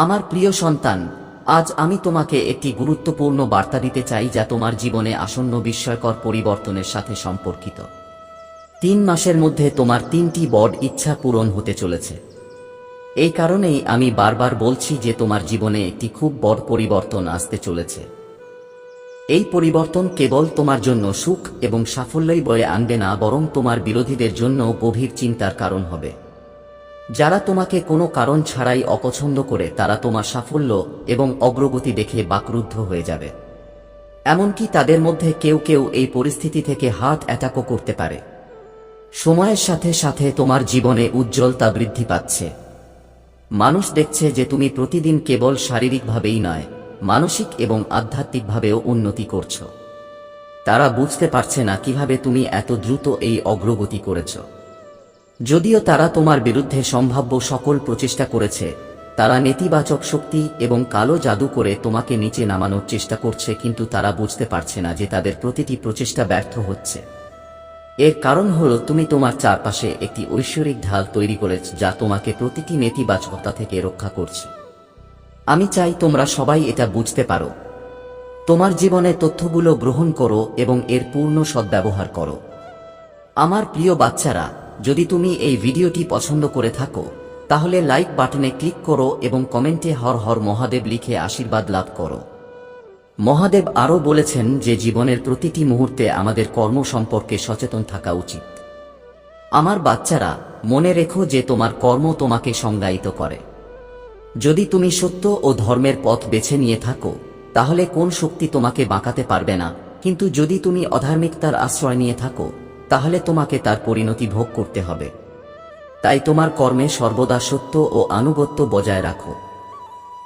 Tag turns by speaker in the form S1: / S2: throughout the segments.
S1: আমার প্রিয় সন্তান, আজ আমি তোমাকে একটি গুরুত্বপূর্ণ বার্তা দিতে চাই যা তোমার জীবনে আসন্ন বিস্ময়কর পরিবর্তনের সাথে সম্পর্কিত। 3 মাসের মধ্যে তোমার 3টি বড় ইচ্ছা পূরণ হতে চলেছে। এই কারণেই আমি বারবার বলছি যে তোমার জীবনে একটি খুব বড় পরিবর্তন আসতে চলেছে। এই পরিবর্তন কেবল তোমার জন্য সুখ এবং সাফল্যই বয়ে আনবে না, বরং তোমার বিরোধীদের জন্য গভীর চিন্তার কারণ হবে। যারা তোমাকে কোনো কারণ ছাড়াই অপছন্দ করে তারা তোমার সাফল্য এবং অগ্রগতি দেখে বাকরুদ্ধ হয়ে যাবে। এমনকি তাদের মধ্যে কেউ কেউ এই পরিস্থিতি থেকে হার্ট অ্যাটাকও করতে পারে। সময়ের সাথে সাথে তোমার জীবনে উজ্জ্বলতা বৃদ্ধি পাচ্ছে। মানুষ দেখছে যে তুমি প্রতিদিন কেবল শারীরিকভাবেই নয়, মানসিক এবং আধ্যাত্মিকভাবেও উন্নতি করছো। তারা বুঝতে পারছে না কিভাবে তুমি এত দ্রুত এই অগ্রগতি করেছ। যদিও তারা তোমার বিরুদ্ধে সম্ভাব্য সকল প্রচেষ্টা করেছে, তারা নেতিবাচক শক্তি এবং কালো জাদু করে তোমাকে নিচে নামানোর চেষ্টা করছে, কিন্তু তারা বুঝতে পারছে না যে তাদের প্রতিটি প্রচেষ্টা ব্যর্থ হচ্ছে। এর কারণ হলো তুমি তোমার চারপাশে একটি ঐশ্বরিক ঢাল তৈরি করেছ যা তোমাকে প্রতিটি নেতিবাচকতা থেকে রক্ষা করছে। আমি চাই তোমরা সবাই এটা বুঝতে পারো। তোমার জীবনে তথ্যগুলো গ্রহণ করো এবং এর পূর্ণ সদ্ব্যবহার করো। আমার প্রিয় বাচ্চারা, যদি তুমি এই ভিডিওটি পছন্দ করে থাকো তাহলে লাইক বাটনে ক্লিক করো এবং কমেন্টে হর হর মহাদেব লিখে আশীর্বাদ লাভ করো। মহাদেব আরও বলেছেন যে জীবনের প্রতিটি মুহূর্তে আমাদের কর্ম সম্পর্কে সচেতন থাকা উচিত। আমার বাচ্চারা, মনে রেখো যে তোমার কর্ম তোমাকে সংজ্ঞায়িত করে। যদি তুমি সত্য ও ধর্মের পথ বেছে নিয়ে থাকো তাহলে কোন শক্তি তোমাকে বাঁকাতে পারবে না, কিন্তু যদি তুমি অধার্মিকতার আশ্রয় নিয়ে থাকো তাহলে তোমাকে তার পরিণতি ভোগ করতে হবে। তাই তোমার কর্মে সর্বদা সত্য ও আনুগত্য বজায় রাখো।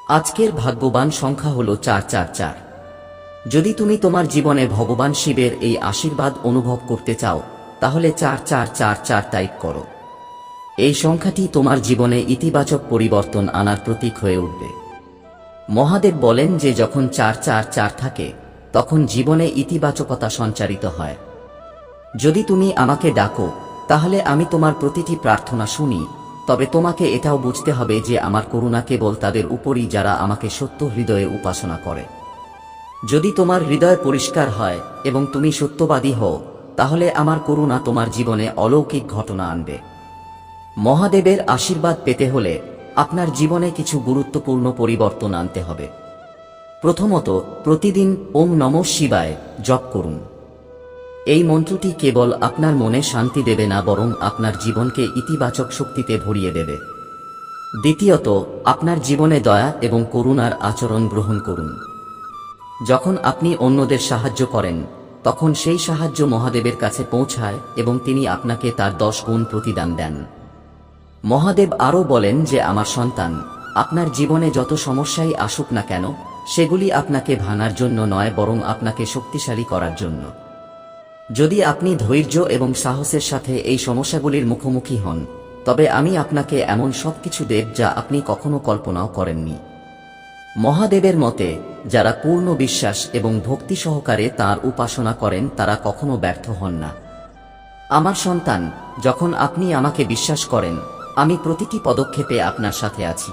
S1: আজকের ভাগ্যবান সংখ্যা হল 444। যদি তুমি তোমার জীবনে ভগবান শিবের এই আশীর্বাদ অনুভব করতে চাও তাহলে 4444 টাইপ করো। এই সংখ্যাটি তোমার জীবনে ইতিবাচক পরিবর্তন আনার প্রতীক হয়ে উঠবে। মহাদেব বলেন যে যখন 444 থাকে তখন জীবনে ইতিবাচকতা সঞ্চারিত হয়। যদি তুমি আমাকে ডাকো তাহলে আমি তোমার প্রতিটি প্রার্থনা শুনি, তবে তোমাকে এটাও বুঝতে হবে যে আমার করুণা কেবল তাদের উপরই যারা আমাকে সত্য হৃদয়ে উপাসনা করে। যদি তোমার হৃদয় পরিষ্কার হয় এবং তুমি সত্যবাদী হও তাহলে আমার করুণা তোমার জীবনে অলৌকিক ঘটনা আনবে। মহাদেবের আশীর্বাদ পেতে হলে আপনার জীবনে কিছু গুরুত্বপূর্ণ পরিবর্তন আনতে হবে। প্রথমত, প্রতিদিন ওম নমঃ শিবায় জপ করুন। এই মন্ত্রটি কেবল আপনার মনে শান্তি দেবে না, বরং আপনার জীবনকে ইতিবাচক শক্তিতে ভরিয়ে দেবে। দ্বিতীয়ত, আপনার জীবনে দয়া এবং করুণার আচরণ গ্রহণ করুন। যখন আপনি অন্যদের সাহায্য করেন তখন সেই সাহায্য মহাদেবের কাছে পৌঁছায় এবং তিনি আপনাকে তার 10 গুণ প্রতিদান দেন। মহাদেব আরও বলেন যে আমার সন্তান, আপনার জীবনে যত সমস্যাই আসুক না কেন সেগুলি আপনাকে ভাঙার জন্য নয়, বরং আপনাকে শক্তিশালী করার জন্য। যদি আপনি ধৈর্য এবং সাহসের সাথে এই সমস্যাগুলির মুখোমুখি হন তবে আমি আপনাকে এমন সবকিছু দেব যা আপনি কখনো কল্পনাও করেননি। মহাদেবের মতে, যারা পূর্ণ বিশ্বাস এবং ভক্তি সহকারে তাঁর উপাসনা করেন তারা কখনো ব্যর্থ হন না। আমার সন্তান, যখন আপনি আমাকে বিশ্বাস করেন আমি প্রতিটি পদক্ষেপে আপনার সাথে আছি।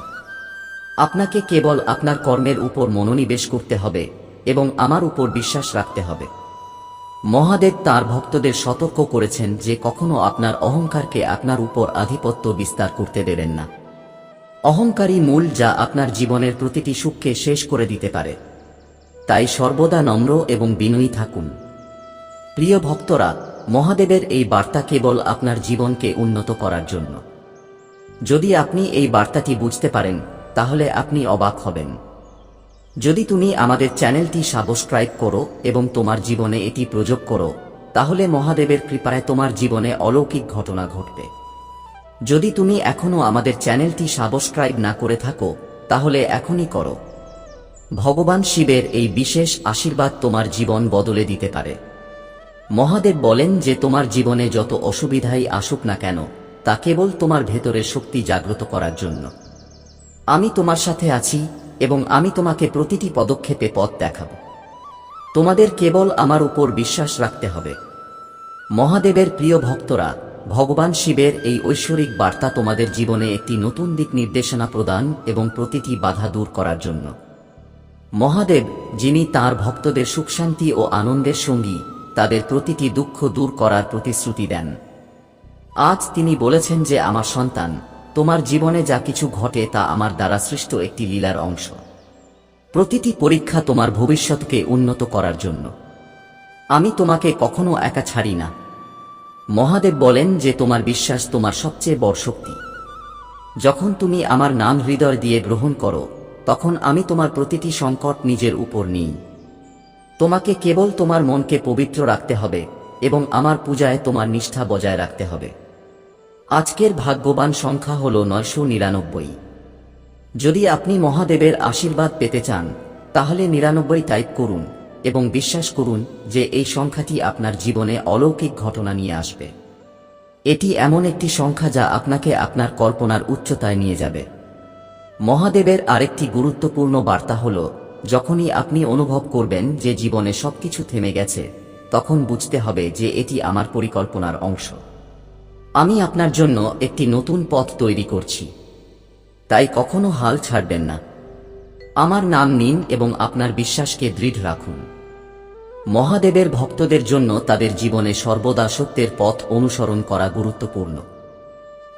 S1: আপনাকে কেবল আপনার কর্মের উপর মনোনিবেশ করতে হবে এবং আমার উপর বিশ্বাস রাখতে হবে। মহাদেব তাঁর ভক্তদের সতর্ক করেছেন যে কখনো আপনার অহংকারকে আপনার উপর আধিপত্য বিস্তার করতে দেবেন না। অহংকারী মূল যা আপনার জীবনের প্রতিটি সুখকে শেষ করে দিতে পারে। তাই সর্বদা নম্র এবং বিনয়ী থাকুন। প্রিয় ভক্তরা, মহাদেবের এই বার্তা কেবল আপনার জীবনকে উন্নত করার জন্য। যদি আপনি এই বার্তাটি বুঝতে পারেন তাহলে আপনি অবাক হবেন। যদি তুমি আমাদের চ্যানেলটি সাবস্ক্রাইব করো এবং তোমার জীবনে এটি প্রয়োগ করো তাহলে মহাদেবের কৃপায় তোমার জীবনে অলৌকিক ঘটনা ঘটবে। যদি তুমি এখনো আমাদের চ্যানেলটি সাবস্ক্রাইব না করে থাকো তাহলে এখনই করো। ভগবান শিবের এই বিশেষ আশীর্বাদ তোমার জীবন বদলে দিতে পারে। মহাদেব বলেন যে তোমার জীবনে যত অসুবিধাই আসুক না কেন তা কেবল তোমার ভেতরের শক্তি জাগ্রত করার জন্য। আমি তোমার সাথে আছি এবং আমি তোমাকে প্রতিটি পদক্ষেপে পথ দেখাব। তোমাদের কেবল আমার উপর বিশ্বাস রাখতে হবে। মহাদেবের প্রিয় ভক্তরা, ভগবান শিবের এই ঐশ্বরিক বার্তা তোমাদের জীবনে একটি নতুন দিক নির্দেশনা প্রদান এবং প্রতিটি বাধা দূর করার জন্য। মহাদেব, যিনি তাঁর ভক্তদের সুখশান্তি ও আনন্দের সঙ্গী, তাদের প্রতিটি দুঃখ দূর করার প্রতিশ্রুতি দেন। আজ তিনি বলেছেন যে আমার সন্তান, তোমার জীবনে যা কিছু ঘটে তা আমার দ্বারা সৃষ্ট একটি লীলার অংশ। প্রতিটি পরীক্ষা তোমার ভবিষ্যৎকে উন্নত করার জন্য। আমি তোমাকে কখনো একা ছাড়ি না। মহাদেব বলেন যে তোমার বিশ্বাস তোমার সবচেয়ে বড় শক্তি। যখন তুমি আমার নাম হৃদয় দিয়ে গ্রহণ করো, তখন আমি তোমার প্রতিটি সংকট নিজের উপর নিই। তোমাকে কেবল তোমার মনকে পবিত্র রাখতে হবে এবং আমার পূজায় তোমার নিষ্ঠা বজায় রাখতে হবে। আজকের ভাগ্যবান সংখ্যা হল 999। যদি আপনি মহাদেবের আশীর্বাদ পেতে চান, তাহলে 99 টাইপ করুন এবং বিশ্বাস করুন যে এই সংখ্যাটি আপনার জীবনে অলৌকিক ঘটনা নিয়ে আসবে। এটি এমন একটি সংখ্যা যা আপনাকে আপনার কল্পনার উচ্চতায় নিয়ে যাবে। মহাদেবের আরেকটি গুরুত্বপূর্ণ বার্তা হল, যখনই আপনি অনুভব করবেন যে জীবনে সবকিছু থেমে গেছে, তখন বুঝতে হবে যে এটি আমার পরিকল্পনার অংশ। আমি আপনার জন্য একটি নতুন পথ তৈরি করছি, তাই কখনো হাল ছাড়বেন না। আমার নাম নিন এবং আপনার বিশ্বাসকে দৃঢ় রাখুন। মহাদেবের ভক্তদের জন্য তাদের জীবনে সর্বদা সত্যের পথ অনুসরণ করা গুরুত্বপূর্ণ।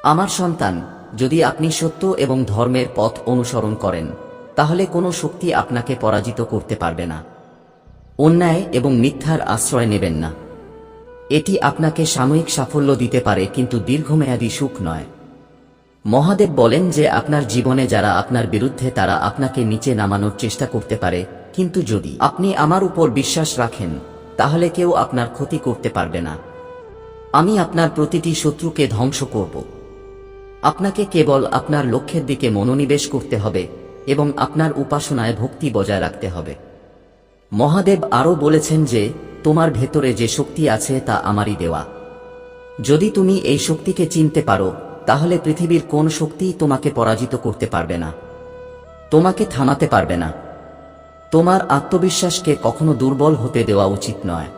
S1: আমার সন্তান, যদি আপনি সত্য এবং ধর্মের পথ অনুসরণ করেন, তাহলে কোনো শক্তি আপনাকে পরাজিত করতে পারবে না। অন্যায় এবং মিথ্যার আশ্রয় নেবেন না। এটি আপনাকে সাময়িক সাফল্য দিতে পারে, কিন্তু দীর্ঘমেয়াদী সুখ নয়। মহাদেব বলেন যে আপনার জীবনে যারা আপনার বিরুদ্ধে, তারা আপনাকে নিচে নামানোর চেষ্টা করতে পারে, কিন্তু যদি আপনি আমার উপর বিশ্বাস রাখেন, তাহলে কেউ আপনার ক্ষতি করতে পারবে না। আমি আপনার প্রতিটি শত্রুকে ধ্বংস করব। আপনাকে কেবল আপনার লক্ষ্যের দিকে মনোনিবেশ করতে হবে এবং আপনার উপাসনায় ভক্তি বজায় রাখতে হবে। মহাদেব আরও বলেছেন যে তোমার ভেতরে যে শক্তি আছে তা আমারই দেওয়া। যদি তুমি এই শক্তিকে চিনতে পারো, তাহলে পৃথিবীর কোন শক্তিই তোমাকে পরাজিত করতে পারবে না, তোমাকে থামাতে পারবে না। তোমার আত্মবিশ্বাসকে কখনো দুর্বল হতে দেওয়া উচিত নয়।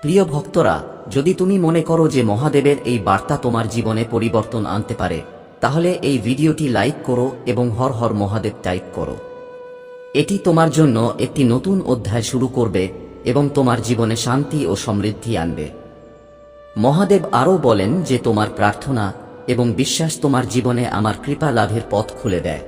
S1: প্রিয় ভক্তরা, যদি তুমি মনে করো যে মহাদেবের এই বার্তা তোমার জীবনে পরিবর্তন আনতে পারে, তাহলে এই ভিডিওটি লাইক করো এবং হর হর মহাদেব টাইপ করো। এটি তোমার জন্য একটি নতুন অধ্যায় শুরু করবে এবং তোমার জীবনে শান্তি ও সমৃদ্ধি আনবে। মহাদেব আরও বলেন যে তোমার প্রার্থনা এবং বিশ্বাস তোমার জীবনে আমার কৃপা লাভের পথ খুলে দেয়।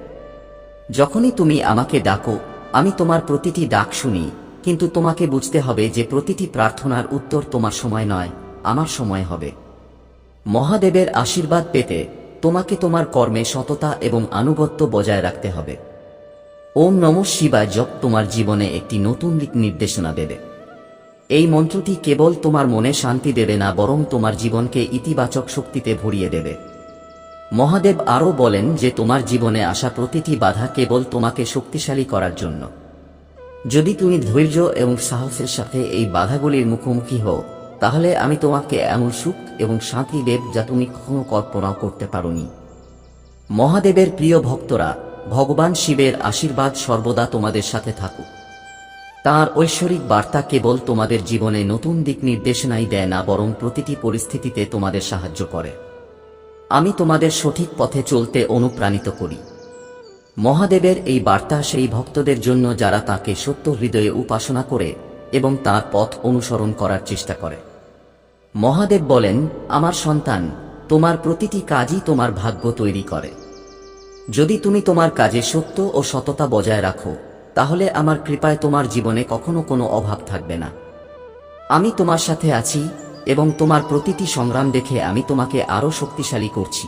S1: যখনই তুমি আমাকে ডাকো, আমি তোমার প্রতিটি ডাক শুনি, কিন্তু তোমাকে বুঝতে হবে যে প্রতিটি প্রার্থনার উত্তর তোমার সময় নয়, আমার সময় হবে। মহাদেবের আশীর্বাদ পেতে তোমাকে তোমার কর্মে সততা এবং আনুগত্য বজায় রাখতে হবে। ওম নমঃ শিবায় জপ তোমার জীবনে একটি নতুন দিক নির্দেশনা দেবে। এই মন্ত্রটি কেবল তোমার মনে শান্তি দেবে না, বরং তোমার জীবনকে ইতিবাচক শক্তিতে ভরিয়ে দেবে। মহাদেব আরও বলেন যে তোমার জীবনে আসা প্রতিটি বাধা কেবল তোমাকে শক্তিশালী করার জন্য। যদি তুমি ধৈর্য এবং সাহসের সাথে এই বাধাগুলির মুখোমুখি হও, তাহলে আমি তোমাকে এমন সুখ এবং শান্তি দেব যা তুমি কখনো কল্পনাও করতে পারোনি। মহাদেবের প্রিয় ভক্তরা, ভগবান শিবের আশীর্বাদ সর্বদা তোমাদের সাথে থাকুক। তাঁর ঐশ্বরিক বার্তা কেবল তোমাদের জীবনে নতুন দিক নির্দেশনাই দেয় না, বরং প্রতিটি পরিস্থিতিতে তোমাদের সাহায্য করে। আমি তোমাদের সঠিক পথে চলতে অনুপ্রাণিত করি। মহাদেবের এই বার্তা সেই ভক্তদের জন্য যারা তাঁকে সত্য হৃদয়ে উপাসনা করে এবং তাঁর পথ অনুসরণ করার চেষ্টা করে। মহাদেব বলেন, আমার সন্তান, তোমার প্রতিটি কাজই তোমার ভাগ্য তৈরি করে। যদি তুমি তোমার কাজে সত্য ও সততা বজায় রাখো, তাহলে আমার কৃপায় তোমার জীবনে কখনো কোনো অভাব থাকবে না। আমি তোমার সাথে আছি এবং তোমার প্রতিটি সংগ্রাম দেখে আমি তোমাকে আরও শক্তিশালী করছি।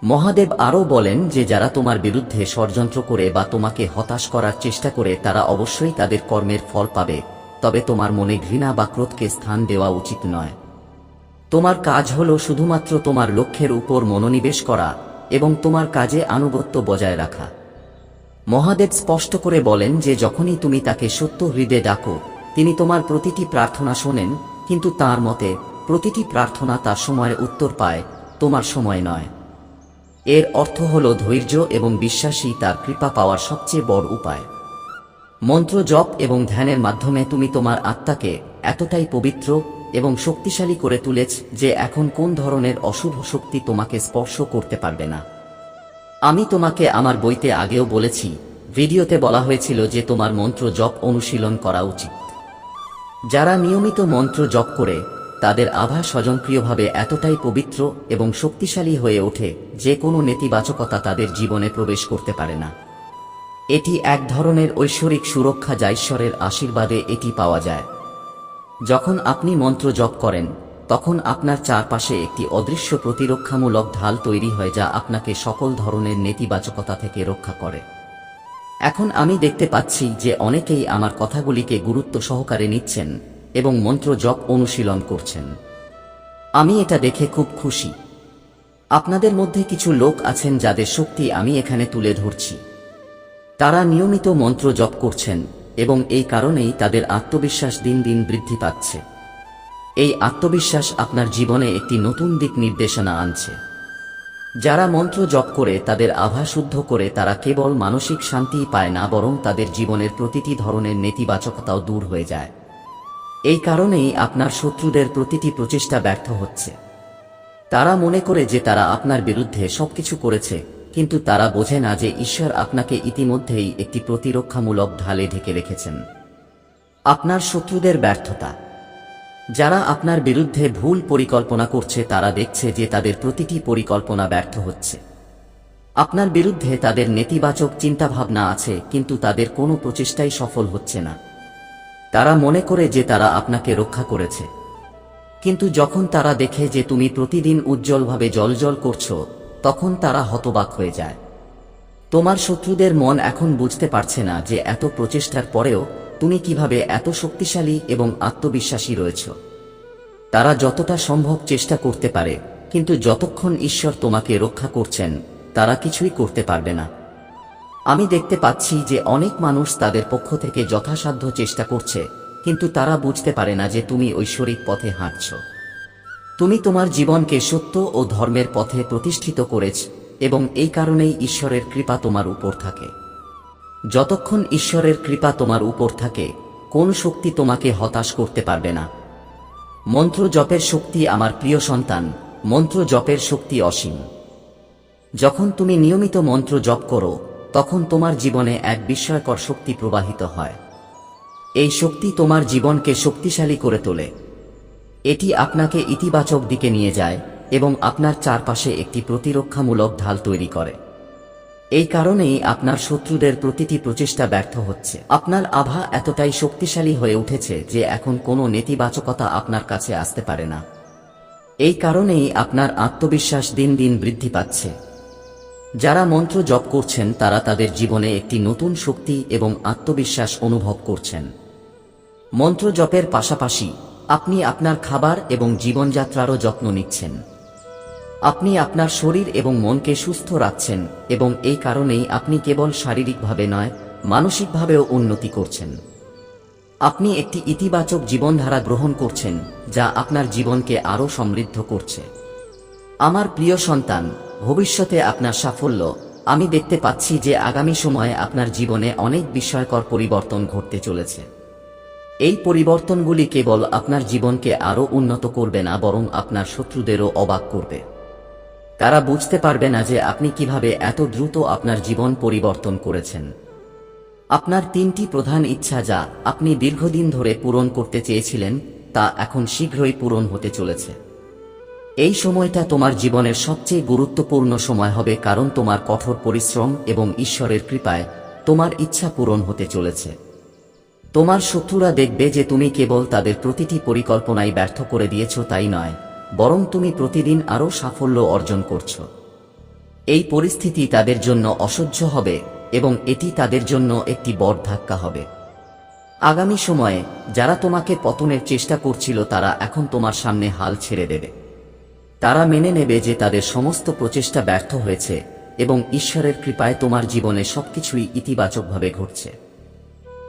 S1: মহাদেব আরও বলেন যে যারা তোমার বিরুদ্ধে ষড়যন্ত্র করে বা তোমাকে হতাশ করার চেষ্টা করে, তারা অবশ্যই তাদের কর্মের ফল পাবে, তবে তোমার মনে ঘৃণা বা ক্রোধকে স্থান দেওয়া উচিত নয়। তোমার কাজ হলো শুধুমাত্র তোমার লক্ষ্যের উপর মনোনিবেশ করা এবং তোমার কাজে আনুগত্য বজায় রাখা। মহাদেব স্পষ্ট করে বলেন যে যখনই তুমি তাকে সত্য হৃদয়ে ডাকো, তিনি তোমার প্রতিটি প্রার্থনা শোনেন, কিন্তু তাঁর মতে প্রতিটি প্রার্থনা তার সময়ে উত্তর পায়, তোমার সময় নয়। এর অর্থ হল ধৈর্য এবং বিশ্বাসই তার কৃপা পাওয়ার সবচেয়ে বড় উপায়। মন্ত্র জপ এবং ধ্যানের মাধ্যমে তুমি তোমার আত্মাকে এতটাই পবিত্র এবং শক্তিশালী করে তুলেছ যে এখন কোন ধরনের অশুভ শক্তি তোমাকে স্পর্শ করতে পারবে না। আমি তোমাকে আমার বইতে আগেও বলেছি, ভিডিওতে বলা হয়েছিল যে তোমার মন্ত্র জপ অনুশীলন করা উচিত। যারা নিয়মিত মন্ত্র জপ করে তাদের আভা স্বয়ংক্রিয়ভাবে এতটাই পবিত্র এবং শক্তিশালী হয়ে ওঠে যে কোনো নেতিবাচকতা তাদের জীবনে প্রবেশ করতে পারে না। এটি এক ধরনের ঐশ্বরিক সুরক্ষা যা ঈশ্বরের আশীর্বাদে এটি পাওয়া যায়। যখন আপনি মন্ত্র জপ করেন তখন আপনার চারপাশে একটি অদৃশ্য প্রতিরক্ষামূলক ঢাল তৈরি হয় যা আপনাকে সকল ধরনের নেতিবাচকতা থেকে রক্ষা করে। এখন আমি দেখতে পাচ্ছি যে অনেকেই আমার কথাগুলিকে গুরুত্ব সহকারে নিচ্ছেন এবং মন্ত্র জপ অনুশীলন করছেন। আমি এটা দেখে খুব খুশি। আপনাদের মধ্যে কিছু লোক আছেন যাদের শক্তি আমি এখানে তুলে ধরছি। তারা নিয়মিত মন্ত্র জপ করছেন এবং এই কারণেই তাদের আত্মবিশ্বাস দিন দিন বৃদ্ধি পাচ্ছে। এই আত্মবিশ্বাস আপনার জীবনে একটি নতুন দিক নির্দেশনা আনছে। যারা মন্ত্র জপ করে তাদের আভা শুদ্ধ করে তারা কেবল মানসিক শান্তিই পায় না, বরং তাদের জীবনের প্রতিটি ধরনের নেতিবাচকতাও দূর হয়ে যায়। এই কারণেই আপনার শত্রুদের প্রতিটি প্রচেষ্টা ব্যর্থ হচ্ছে। তারা মনে করে যে তারা আপনার বিরুদ্ধে সবকিছু করেছে, কিন্তু তারা বোঝে না যে ঈশ্বর আপনাকে ইতিমধ্যেই একটি প্রতিরক্ষামূলক ঢালে ঢেকে রেখেছেন। আপনার শত্রুদের ব্যর্থতা, যারা আপনার বিরুদ্ধে ভুল পরিকল্পনা করছে তারা দেখছে যে তাদের প্রতিটি পরিকল্পনা ব্যর্থ হচ্ছে। আপনার বিরুদ্ধে তাদের নেতিবাচক চিন্তাভাবনা আছে, কিন্তু তাদের কোনো প্রচেষ্টাই সফল হচ্ছে না। তারা মনে করে যে তারা আপনাকে রক্ষা করেছে, কিন্তু যখন তারা দেখে যে তুমি প্রতিদিন উজ্জ্বলভাবে জ্বলজ্বল করছো তখন তারা হতবাক হয়ে যায়। তোমার শত্রুদের মন এখন বুঝতে পারছে না যে এত প্রচেষ্টার পরেও তুমি কিভাবে এত শক্তিশালী এবং আত্মবিশ্বাসী রয়েছ। তারা যতটা সম্ভব চেষ্টা করতে পারে, কিন্তু যতক্ষণ ঈশ্বর তোমাকে রক্ষা করছেন তারা কিছুই করতে পারবে না। আমি দেখতে পাচ্ছি যে অনেক মানুষ তাদের পক্ষ থেকে যথাসাধ্য চেষ্টা করছে, কিন্তু তারা বুঝতে পারে না যে তুমি ঐশ্বরিক পথে হাঁটছ। তুমি তোমার জীবনকে সত্য ও ধর্মের পথে প্রতিষ্ঠিত করেছ এবং এই কারণেই ঈশ্বরের কৃপা তোমার উপর থাকে। যতক্ষণ ঈশ্বরের কৃপা তোমার উপর থাকে কোন শক্তি তোমাকে হতাশ করতে পারবে না। মন্ত্র জপের শক্তি, আমার প্রিয় সন্তান, মন্ত্র জপের শক্তি অসীম। যখন তুমি নিয়মিত মন্ত্র জপ করো তখন তোমার জীবনে এক বিস্ময়কর শক্তি প্রবাহিত হয়। এই শক্তি তোমার জীবনকে শক্তিশালী করে তোলে। এটি আপনাকে ইতিবাচক দিকে নিয়ে যায় এবং আপনার চারপাশে একটি প্রতিরক্ষামূলক ঢাল তৈরি করে। এই কারণেই আপনার শত্রুদের প্রতিটি প্রচেষ্টা ব্যর্থ হচ্ছে। আপনার আভা এতটাই শক্তিশালী হয়ে উঠেছে যে এখন কোনো নেতিবাচকতা আপনার কাছে আসতে পারে না। এই কারণেই আপনার আত্মবিশ্বাস দিন দিন বৃদ্ধি পাচ্ছে। যারা মন্ত্র জপ করছেন তারা তাদের জীবনে একটি নতুন শক্তি এবং আত্মবিশ্বাস অনুভব করছেন। মন্ত্র জপের পাশাপাশি আপনি আপনার খাবার এবং জীবনযাত্রারও যত্ন নিচ্ছেন। আপনি আপনার শরীর এবং মনকে সুস্থ রাখছেন এবং এই কারণেই আপনি কেবল শারীরিকভাবে নয়, মানসিকভাবেও উন্নতি করছেন। আপনি একটি ইতিবাচক জীবনধারা গ্রহণ করছেন যা আপনার জীবনকে আরও সমৃদ্ধ করছে। আমার প্রিয় সন্তান, ভবিষ্যতে আপনার সাফল্য, আমি দেখতে পাচ্ছি যে আগামী সময়ে আপনার জীবনে অনেক বিস্ময়কর পরিবর্তন ঘটতে চলেছে। এই পরিবর্তনগুলি কেবল আপনার জীবনকে আরও উন্নত করবে না, বরং আপনার শত্রুদেরও অবাক করবে। তারা বুঝতে পারবে না যে আপনি কিভাবে এত দ্রুত আপনার জীবন পরিবর্তন করেছেন। আপনার 3টি প্রধান ইচ্ছা যা আপনি দীর্ঘদিন ধরে পূরণ করতে চেয়েছিলেন তা এখন শীঘ্রই পূরণ হতে চলেছে। এই সময়টা তোমার জীবনের সবচেয়ে গুরুত্বপূর্ণ সময় হবে, কারণ তোমার কঠোর পরিশ্রম এবং ঈশ্বরের কৃপায় তোমার ইচ্ছা পূরণ হতে চলেছে। তোমার শত্রুরা দেখবে যে তুমি কেবল তাদের প্রতিটি পরিকল্পনাই ব্যর্থ করে দিয়েছ তাই নয়, বরং তুমি প্রতিদিন আরও সাফল্য অর্জন করছ। এই পরিস্থিতি তাদের জন্য অসহ্য হবে এবং এটি তাদের জন্য একটি বড় ধাক্কা হবে। আগামী সময়ে যারা তোমাকে পতনের চেষ্টা করছিল তারা এখন তোমার সামনে হাল ছেড়ে দেবে। তারা মেনে নেবে যে তাদের সমস্ত প্রচেষ্টা ব্যর্থ হয়েছে এবং ঈশ্বরের কৃপায় তোমার জীবনে সবকিছুই ইতিবাচকভাবে ঘটছে।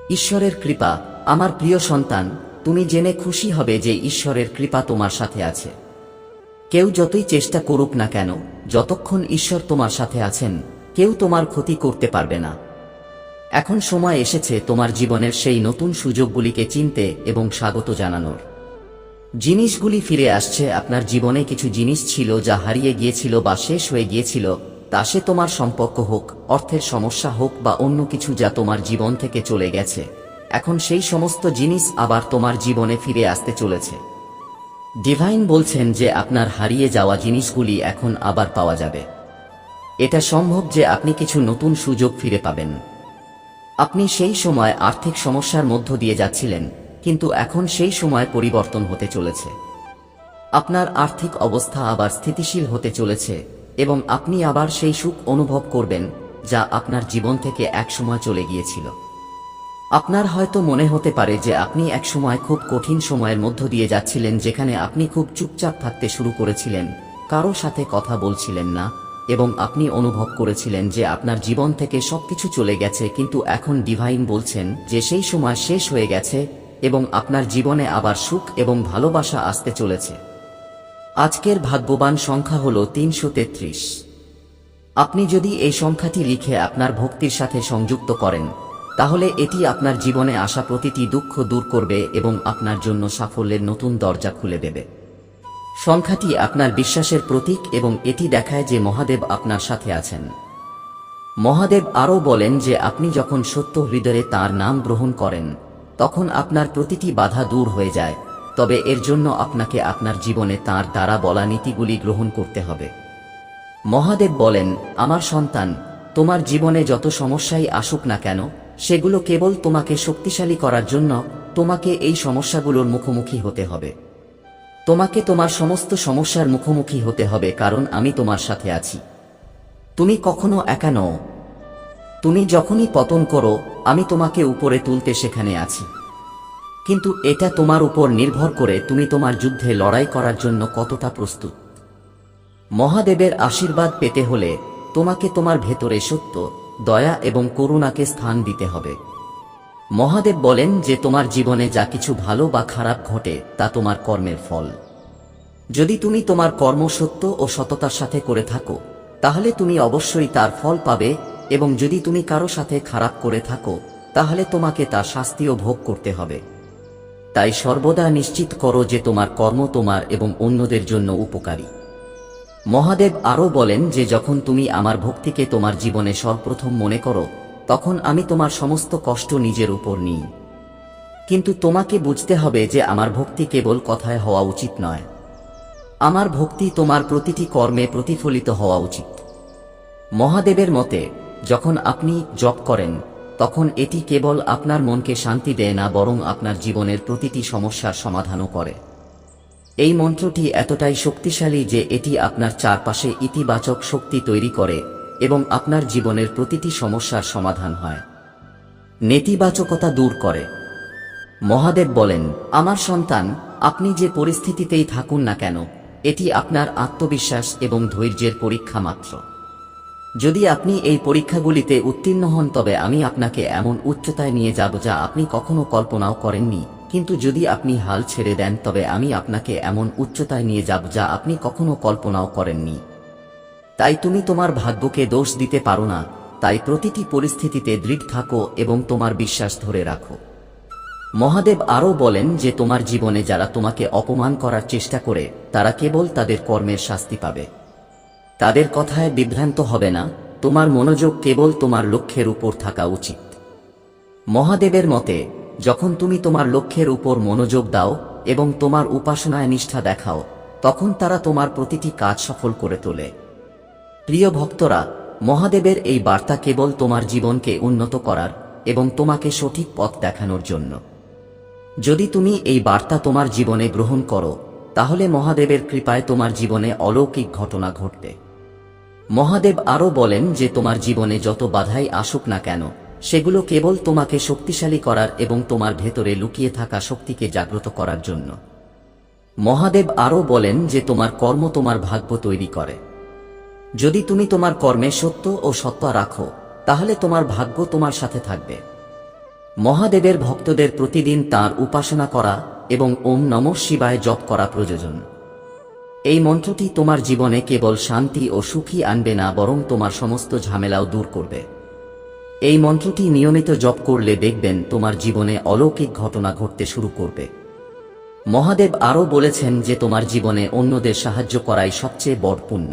S1: ঈশ্বরের কৃপা, আমার প্রিয় সন্তান, তুমি জেনে খুশি হবে যে ঈশ্বরের কৃপা তোমার সাথে আছে। কেউ যতই চেষ্টা করুক না কেন, যতক্ষণ ঈশ্বর তোমার সাথে আছেন কেউ তোমার ক্ষতি করতে পারবে না। এখন সময় এসেছে তোমার জীবনের সেই নতুন সুযোগগুলিকে চিনতে এবং স্বাগত জানানোর। জিনিসগুলি ফিরে আসছে। আপনার জীবনে কিছু জিনিস ছিল যা হারিয়ে গিয়েছিল বা শেষ হয়ে গিয়েছিল, তা সে তোমার সম্পর্ক হোক, অর্থের সমস্যা হোক বা অন্য কিছু যা তোমার জীবন থেকে চলে গেছে, এখন সেই সমস্ত জিনিস আবার তোমার জীবনে ফিরে আসতে চলেছে। ডিভাইন বলছেন যে আপনার হারিয়ে যাওয়া জিনিসগুলি এখন আবার পাওয়া যাবে। এটা সম্ভব যে আপনি কিছু নতুন সুযোগ ফিরে পাবেন। আপনি সেই সময় আর্থিক সমস্যার মধ্য দিয়ে যাচ্ছিলেন, কিন্তু এখন সেই সময় পরিবর্তন হতে চলেছে। আপনার আর্থিক অবস্থা আবার স্থিতিশীল হতে চলেছে এবং আপনি আবার সেই সুখ অনুভব করবেন যা আপনার জীবন থেকে একসময় চলে গিয়েছিল। আপনার হয়তো মনে হতে পারে যে আপনি একসময় খুব কঠিন সময়ের মধ্য দিয়ে যাচ্ছিলেন, যেখানে আপনি খুব চুপচাপ থাকতে শুরু করেছিলেন, কারো সাথে কথা বলছিলেন না এবং আপনি অনুভব করেছিলেন যে আপনার জীবন থেকে সবকিছু চলে গেছে। কিন্তু এখন ডিভাইন বলছেন যে সেই সময় শেষ হয়ে গেছে এবং আপনার জীবনে আবার সুখ এবং ভালোবাসা আসতে চলেছে। আজকের ভাগ্যবান সংখ্যা হল 333। আপনি যদি এই সংখ্যাটি লিখে আপনার ভক্তির সাথে সংযুক্ত করেন, তাহলে এটি আপনার জীবনে আসা প্রতিটি দুঃখ দূর করবে এবং আপনার জন্য সাফল্যের নতুন দরজা খুলে দেবে। সংখ্যাটি আপনার বিশ্বাসের প্রতীক এবং এটি দেখায় যে মহাদেব আপনার সাথে আছেন। মহাদেব আরও বলেন যে আপনি যখন সত্য হৃদয়ে তাঁর নাম গ্রহণ করেন, তখন আপনার প্রতিটি বাধা দূর হয়ে যায়। তবে এর জন্য আপনাকে আপনার জীবনে তাঁর দ্বারা বলা নীতিগুলি গ্রহণ করতে হবে। মহাদেব বলেন, আমার সন্তান, তোমার জীবনে যত সমস্যাই আসুক না কেন, সেগুলো কেবল তোমাকে শক্তিশালী করার জন্য। তোমাকে এই সমস্যাগুলোর মুখোমুখি হতে হবে। তোমাকে তোমার সমস্ত সমস্যার মুখোমুখি হতে হবে, কারণ আমি তোমার সাথে আছি। তুমি কখনো একা নও। তুমি যখনই পতন করো, আমি তোমাকে উপরে তুলতে সেখানে আছি। কিন্তু এটা তোমার উপর নির্ভর করে তুমি তোমার যুদ্ধে লড়াই করার জন্য কতটা প্রস্তুত। মহাদেবের আশীর্বাদ পেতে হলে তোমাকে তোমার ভেতরে সত্য, দয়া এবং করুণাকে স্থান দিতে হবে। মহাদেব বলেন যে তোমার জীবনে যা কিছু ভালো বা খারাপ ঘটে তা তোমার কর্মের ফল। যদি তুমি তোমার কর্ম সত্য ও সততার সাথে করে থাকো, তাহলে তুমি অবশ্যই তার ফল পাবে, এবং যদি তুমি কারো সাথে খারাপ করে থাকো, তাহলে তোমাকে তার শাস্তিও ভোগ করতে হবে। তাই সর্বদা নিশ্চিত করো যে তোমার কর্ম তোমার এবং অন্যদের জন্য উপকারী। মহাদেব আরও বলেন যে যখন তুমি আমার ভক্তিকে তোমার জীবনে সর্বপ্রথম মনে করো, তখন আমি তোমার সমস্ত কষ্ট নিজের উপর নিই। কিন্তু তোমাকে বুঝতে হবে যে আমার ভক্তি কেবল কথায় হওয়া উচিত নয়। আমার ভক্তি তোমার প্রতিটি কর্মে প্রতিফলিত হওয়া উচিত। মহাদেবের মতে, যখন আপনি জপ করেন, তখন এটি কেবল আপনার মনকে শান্তি দেয় না, বরং আপনার জীবনের প্রতিটি সমস্যার সমাধানও করে। এই মন্ত্রটি এতটাই শক্তিশালী যে এটি আপনার চারপাশে ইতিবাচক শক্তি তৈরি করে এবং আপনার জীবনের প্রতিটি সমস্যার সমাধান হয়, নেতিবাচকতা দূর করে। মহাদেব বলেন, আমার সন্তান, আপনি যে পরিস্থিতিতেই থাকুন না কেন, এটি আপনার আত্মবিশ্বাস এবং ধৈর্যের পরীক্ষা মাত্র। যদি আপনি এই পরীক্ষাগুলিতে উত্তীর্ণ হন, তবে আমি আপনাকে এমন উচ্চতায় নিয়ে যাব যা আপনি কখনো কল্পনাও করেননি। কিন্তু যদি আপনি হাল ছেড়ে দেন, তবে আমি আপনাকে এমন উচ্চতায় নিয়ে যাব যা আপনি কখনো কল্পনাও করেননি। তাই তুমি তোমার ভাগ্যকে দোষ দিতে পারো না। তাই প্রতিটি পরিস্থিতিতে দৃঢ় থাকো এবং তোমার বিশ্বাস ধরে রাখো। মহাদেব আরও বলেন যে তোমার জীবনে যারা তোমাকে অপমান করার চেষ্টা করে, তারা কেবল তাদের কর্মের শাস্তি পাবে। তাদের কথায় বিভ্রান্ত হবে না। তোমার মনোযোগ কেবল তোমার লক্ষ্যের উপর থাকা উচিত। মহাদেবের মতে, যখন তুমি তোমার লক্ষ্যের উপর মনোযোগ দাও এবং তোমার উপাসনায় নিষ্ঠা দেখাও, তখন তারা তোমার প্রতিটি কাজ সফল করে তোলে। প্রিয় ভক্তরা, মহাদেবের এই বার্তা কেবল তোমার জীবনকে উন্নত করার এবং তোমাকে সঠিক পথ দেখানোর জন্য। যদি তুমি এই বার্তা তোমার জীবনে গ্রহণ করো, তাহলে মহাদেবের কৃপায় তোমার জীবনে অলৌকিক ঘটনা ঘটবে। মহাদেব আরও বলেন যে তোমার জীবনে যত বাধাই আসুক না কেন, সেগুলো কেবল তোমাকে শক্তিশালী করার এবং তোমার ভেতরে লুকিয়ে থাকা শক্তিকে জাগ্রত করার জন্য। মহাদেব আরও বলেন যে তোমার কর্ম তোমার ভাগ্য তৈরি করে। যদি তুমি তোমার কর্মে সত্য ও সত্তা রাখো, তাহলে তোমার ভাগ্য তোমার সাথে থাকবে। মহাদেবের ভক্তদের প্রতিদিন তাঁর উপাসনা করা এবং ওম নমঃ শিবায় জপ করা প্রয়োজন। এই মন্ত্রটি তোমার জীবনে কেবল শান্তি ও সুখী আনবে না, বরং তোমার সমস্ত ঝামেলাও দূর করবে। এই মন্ত্রটি নিয়মিত জপ করলে দেখবেন তোমার জীবনে অলৌকিক ঘটনা ঘটতে শুরু করবে। মহাদেব আরও বলেছেন যে তোমার জীবনে অন্যদের সাহায্য করাই সবচেয়ে বড় পুণ্য।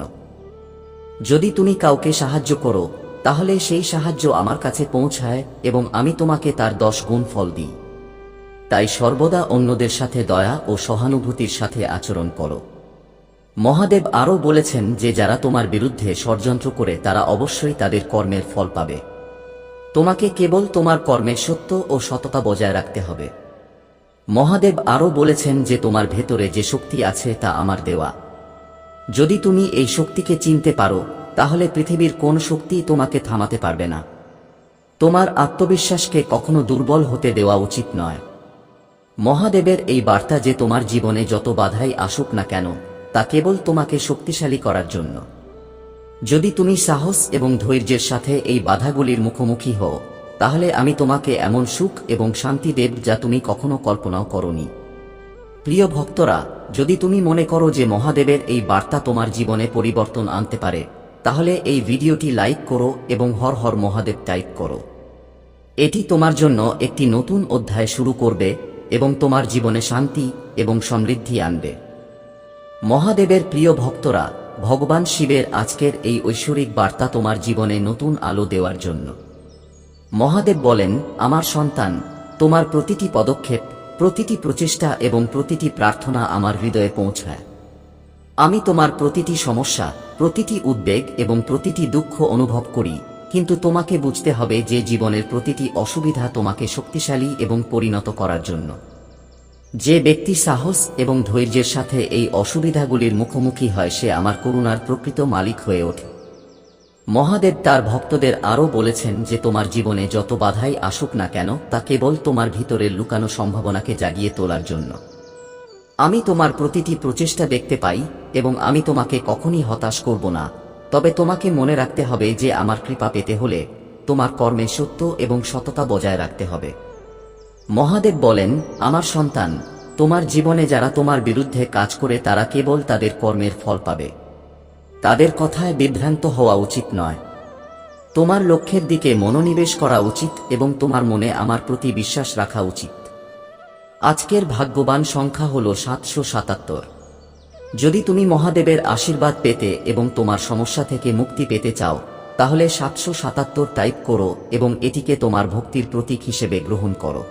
S1: যদি তুমি কাউকে সাহায্য করো তাহলে সেই সাহায্য আমার কাছে পৌঁছায় এবং আমি তোমাকে তার 10 গুণ ফল দিই। তাই সর্বদা অন্যদের সাথে দয়া ও সহানুভূতির সাথে আচরণ করো। মহাদেব আরও বলেছেন যে যারা তোমার বিরুদ্ধে ষড়যন্ত্র করে তারা অবশ্যই তাদের কর্মের ফল পাবে। তোমাকে কেবল তোমার কর্মের সত্য ও সততা বজায় রাখতে হবে। মহাদেব আরও বলেছেন যে তোমার ভেতরে যে শক্তি আছে তা আমার দেওয়া। যদি তুমি এই শক্তিকে চিনতে পারো তাহলে পৃথিবীর কোন শক্তি তোমাকে থামাতে পারবে না। তোমার আত্মবিশ্বাসকে কখনো দুর্বল হতে দেওয়া উচিত নয়। মহাদেবের এই বার্তা যে তোমার জীবনে যত বাধাই আসুক না কেন তা কেবল তোমাকে শক্তিশালী করার জন্য। যদি তুমি সাহস এবং ধৈর্যের সাথে এই বাধাগুলির মুখোমুখি হও তাহলে আমি তোমাকে এমন সুখ এবং শান্তি দেব যা তুমি কখনো কল্পনাও করনি। প্রিয় ভক্তরা, যদি তুমি মনে করো যে মহাদেবের এই বার্তা তোমার জীবনে পরিবর্তন আনতে পারে তাহলে এই ভিডিওটি লাইক করো এবং হর হর মহাদেব টাইপ করো। এটি তোমার জন্য একটি নতুন অধ্যায় শুরু করবে এবং তোমার জীবনে শান্তি এবং সমৃদ্ধি আনবে। মহাদেবের প্রিয় ভক্তরা, ভগবান শিবের আজকের এই ঐশ্বরিক বার্তা তোমার জীবনে নতুন আলো দেওয়ার জন্য। মহাদেব বলেন, আমার সন্তান, তোমার প্রতিটি পদক্ষেপ, প্রতিটি প্রচেষ্টা এবং প্রতিটি প্রার্থনা আমার হৃদয়ে পৌঁছায়। আমি তোমার প্রতিটি সমস্যা, প্রতিটি উদ্বেগ এবং প্রতিটি দুঃখ অনুভব করি, কিন্তু তোমাকে বুঝতে হবে যে জীবনের প্রতিটি অসুবিধা তোমাকে শক্তিশালী এবং পরিণত করার জন্য। যে ব্যক্তি সাহস এবং ধৈর্যের সাথে এই অসুবিধাগুলির মুখোমুখি হয় সে আমার করুণার প্রকৃত মালিক হয়ে ওঠে। মহাদেব তার ভক্তদের আরও বলেছেন যে তোমার জীবনে যত বাধাই আসুক না কেন তা কেবল তোমার ভিতরের লুকানো সম্ভাবনাকে জাগিয়ে তোলার জন্য। আমি তোমার প্রতিটি প্রচেষ্টা দেখতে পাই এবং আমি তোমাকে কখনই হতাশ করব না, তবে তোমাকে মনে রাখতে হবে যে আমার কৃপা পেতে হলে তোমার কর্মে সত্য এবং সততা বজায় রাখতে হবে। মহাদেব বলেন, আমার সন্তান, তোমার জীবনে যারা তোমার বিরুদ্ধে কাজ করে তারা কেবল তাদের কর্মের ফল পাবে। তাদের কথায় বিভ্রান্ত হওয়া উচিত নয়। তোমার লক্ষ্যের দিকে মনোনিবেশ করা উচিত এবং তোমার মনে আমার প্রতি বিশ্বাস রাখা উচিত। আজকের ভাগ্যবান সংখ্যা হল 777। যদি তুমি মহাদেবের আশীর্বাদ পেতে এবং তোমার সমস্যা থেকে মুক্তি পেতে চাও তাহলে 777 টাইপ করো এবং এটিকে তোমার ভক্তির প্রতীক হিসেবে গ্রহণ করো।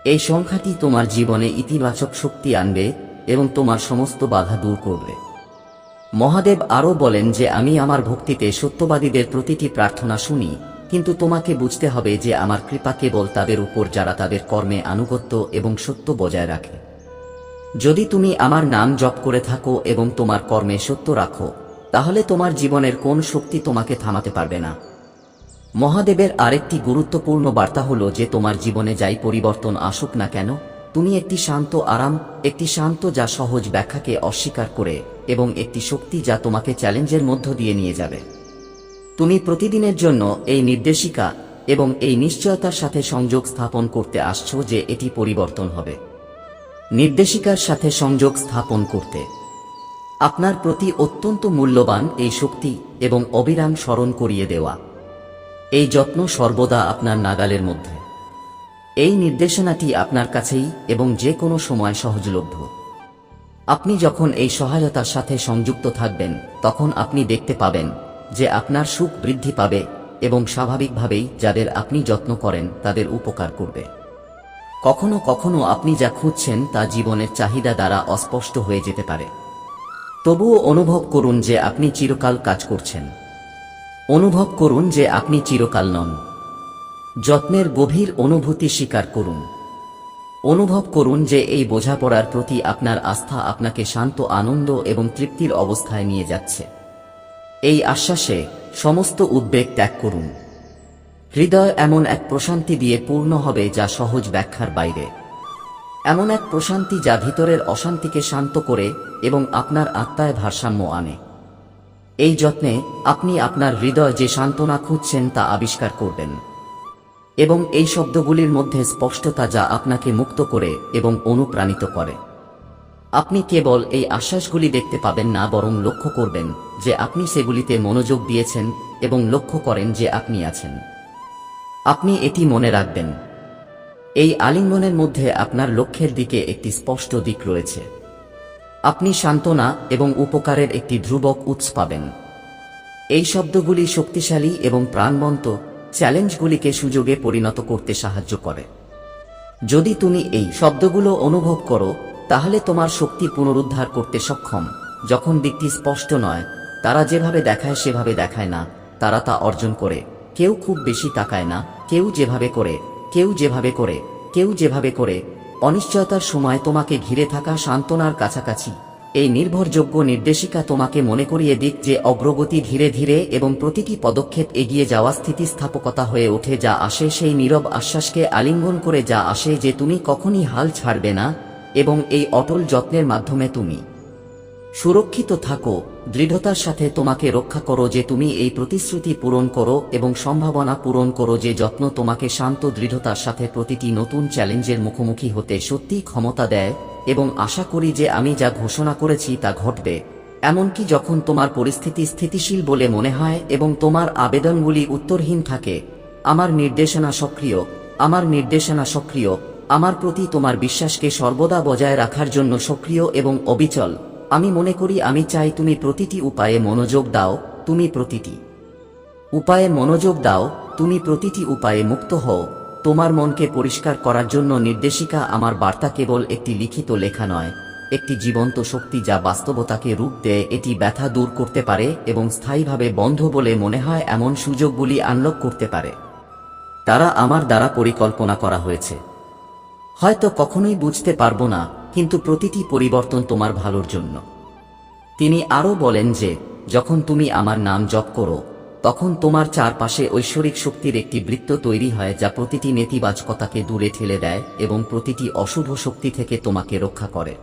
S1: এই সংখ্যাটি তোমার জীবনে ইতিবাচক শক্তি আনবে এবং তোমার সমস্ত বাধা দূর করবে। মহাদেব আরও বলেন যে আমি আমার ভক্তিতে সত্যবাদীদের প্রতিটি প্রার্থনা শুনি, কিন্তু তোমাকে বুঝতে হবে যে আমার কৃপা কেবল তাদের উপর যারা তাদের কর্মে আনুগত্য এবং সত্য বজায় রাখে। যদি তুমি আমার নাম জপ করে থাকো এবং তোমার কর্মে সত্য রাখো তাহলে তোমার জীবনের কোন শক্তি তোমাকে থামাতে পারবে না। মহাদেবের আরেকটি গুরুত্বপূর্ণ বার্তা হলো যে তোমার জীবনে যাই পরিবর্তন আসুক না কেন তুমি একটি শান্ত আরাম, একটি শান্ত যা সহজ ব্যাখ্যাকে অস্বীকার করে এবং একটি শক্তি যা তোমাকে চ্যালেঞ্জের মধ্য দিয়ে নিয়ে যাবে। তুমি প্রতিদিনের জন্য এই নির্দেশিকা এবং এই নিশ্চয়তার সাথে সংযোগ স্থাপন করতে আসছো যে এটি পরিবর্তন হবে। নির্দেশিকার সাথে সংযোগ স্থাপন করতে আপনার প্রতি অত্যন্ত মূল্যবান এই শক্তি এবং অবিরাম স্মরণ করিয়ে দেওয়া। এই যত্ন সর্বদা আপনার নাগালের মধ্যে। এই নির্দেশনাটি আপনার কাছেই এবং যে কোনো সময় সহজলভ্য। আপনি যখন এই সহায়তার সাথে সংযুক্ত থাকবেন তখন আপনি দেখতে পাবেন যে আপনার সুখ বৃদ্ধি পাবে এবং স্বাভাবিকভাবেই যাদের আপনি যত্ন করেন তাদের উপকার করবে। কখনো কখনো আপনি যা খুঁজছেন তা জীবনের চাহিদা দ্বারা অস্পষ্ট হয়ে যেতে পারে। তবুও অনুভব করুন যে আপনি চিরকাল কাজ করছেন। অনুভব করুন যে আপনি চিরকাল নন। যত্নের গভীর অনুভূতি স্বীকার করুন। অনুভব করুন যে এই বোঝাপড়ার প্রতি আপনার আস্থা আপনাকে শান্ত, আনন্দ এবং তৃপ্তির অবস্থায় নিয়ে যাচ্ছে। এই আশ্বাসে সমস্ত উদ্বেগ ত্যাগ করুন। হৃদয় এমন এক প্রশান্তি দিয়ে পূর্ণ হবে যা সহজ ব্যাখ্যার বাইরে। এমন এক প্রশান্তি যা ভিতরের অশান্তিকে শান্ত করে এবং আপনার আত্মায় ভারসাম্য আনে। এই যত্নে আপনি আপনার হৃদয় যে সান্ত্বনা খুঁজছেন তা আবিষ্কার করবেন এবং এই শব্দগুলির মধ্যে স্পষ্টতা যা আপনাকে মুক্ত করে এবং অনুপ্রাণিত করে। আপনি কেবল এই আশ্বাসগুলি দেখতে পাবেন না, বরং লক্ষ্য করবেন যে আপনি সেগুলিতে মনোযোগ দিয়েছেন এবং লক্ষ্য করেন যে আপনি আছেন। আপনি এটি মনে রাখবেন। এই আলিঙ্গনের মধ্যে আপনার লক্ষ্যের দিকে একটি স্পষ্ট দিক রয়েছে। আপনি সান্ত্বনা এবং উপকারের একটি ধ্রুবক উৎস পাবেন। এই শব্দগুলি শক্তিশালী এবং প্রাণবন্ত, চ্যালেঞ্জগুলিকে সুযোগে পরিণত করতে সাহায্য করে। যদি তুমি এই শব্দগুলো অনুভব করো, তাহলে তোমার শক্তি পুনরুদ্ধার করতে সক্ষম। যখন দিকটি স্পষ্ট নয়, তারা যেভাবে দেখায় সেভাবে দেখায় না, তারা তা অর্জন করে। কেউ খুব বেশি তাকায় না, কেউ যেভাবে করে, কেউ যেভাবে করে, কেউ যেভাবে করে। অনিশ্চয়তার সময় তোমাকে ঘিরে থাকা সান্ত্বনার কাছাকাছি এই নির্ভরযোগ্য নির্দেশিকা তোমাকে মনে করিয়ে দিক যে অগ্রগতি ধীরে ধীরে এবং প্রতিটি পদক্ষেপ এগিয়ে যাওয়া স্থিতিস্থাপকতা হয়ে ওঠে। যা আসে সেই নীরব আশ্বাসকে আলিঙ্গন করে, যা আসে যে তুমি কখনই হাল ছাড়বে না এবং এই অটল যত্নের মাধ্যমে তুমি সুরক্ষিত থাকো। দৃঢ়তার সাথে তোমাকে রক্ষা করো যে তুমি এই প্রতিশ্রুতি পূরণ করো এবং সম্ভাবনা পূরণ করো যে যত্ন তোমাকে শান্ত দৃঢ়তার সাথে প্রতিটি নতুন চ্যালেঞ্জের মুখোমুখি হতে সত্যিই ক্ষমতা দেয়। এবং আশা করি যে আমি যা ঘোষণা করেছি তা ঘটবে, এমনকি যখন তোমার পরিস্থিতি স্থিতিশীল বলে মনে হয় এবং তোমার আবেদনগুলি উত্তরহীন থাকে। আমার নির্দেশনা সক্রিয়, আমার নির্দেশনা সক্রিয়, আমার প্রতি তোমার বিশ্বাসকে সর্বদা বজায় রাখার জন্য সক্রিয় এবং অবিচল। আমি মনে করি, আমি চাই তুমি প্রতিটি উপায়ে মনোযোগ দাও, তুমি প্রতিটি উপায়ে মনোযোগ দাও, তুমি প্রতিটি উপায়ে মুক্ত হও। তোমার মনকে পরিষ্কার করার জন্য নির্দেশিকা। আমার বার্তা কেবল একটি লিখিত লেখা নয়, একটি জীবন্ত শক্তি যা বাস্তবতাকে রূপ দেয়। এটি ব্যথা দূর করতে পারে এবং স্থায়ীভাবে বন্ধ বলে মনে হয় এমন সুযোগগুলি আনলক করতে পারে। তারা আমার দ্বারা পরিকল্পনা করা হয়েছে। হয়তো কখনোই বুঝতে পারবো না, কিন্তু প্রতিটি পরিবর্তন তোমার ভালোর জন্য। তিনি আরও বলেন যে যখন তুমি আমার নাম জপ করো, তখন তোমার চারপাশে ঐশ্বরিক শক্তির একটি বৃত্ত তৈরি হয় যা প্রতিটি নেতিবাচকতাকে দূরে ঠেলে দেয় এবং প্রতিটি অশুভ শক্তি থেকে তোমাকে রক্ষা করে।